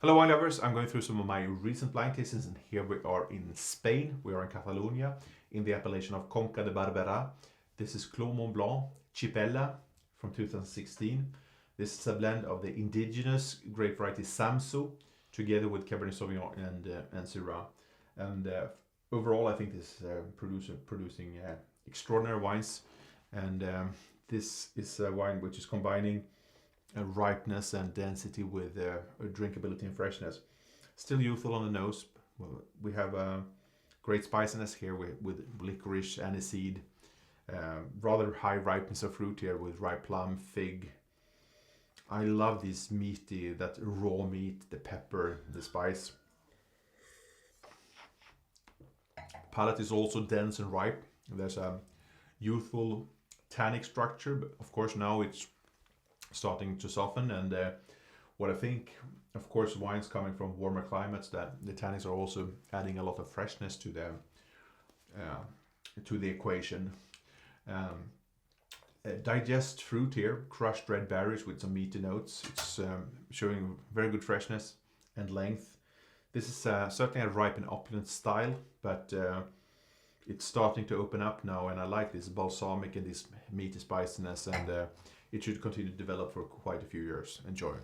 Hello wine lovers, I'm going through some of my recent blind tastings and here we are in Spain. We are in Catalonia in the appellation of Conca de Barberà. This is Clos Montblanc Xipella from 2016. This is a blend of the indigenous grape variety Samso together with Cabernet Sauvignon and Syrah. And overall I think this producing extraordinary wines, and this is a wine which is combining ripeness and density with drinkability and freshness. Still youthful on the nose. Well, we have great spiciness here with licorice, aniseed, rather high ripeness of fruit here with ripe plum, fig. I love this meaty, that raw meat, the pepper, the spice. Palate is also dense and ripe. There's a youthful tannic structure, but of course now it's starting to soften, and what I think, of course, wines coming from warmer climates, that the tannins are also adding a lot of freshness to the equation. Digest fruit here, crushed red berries with some meaty notes. It's showing very good freshness and length. This is certainly a ripe and opulent style, but it's starting to open up now, and I like this balsamic and this meaty spiciness, and it should continue to develop for quite a few years. Enjoy.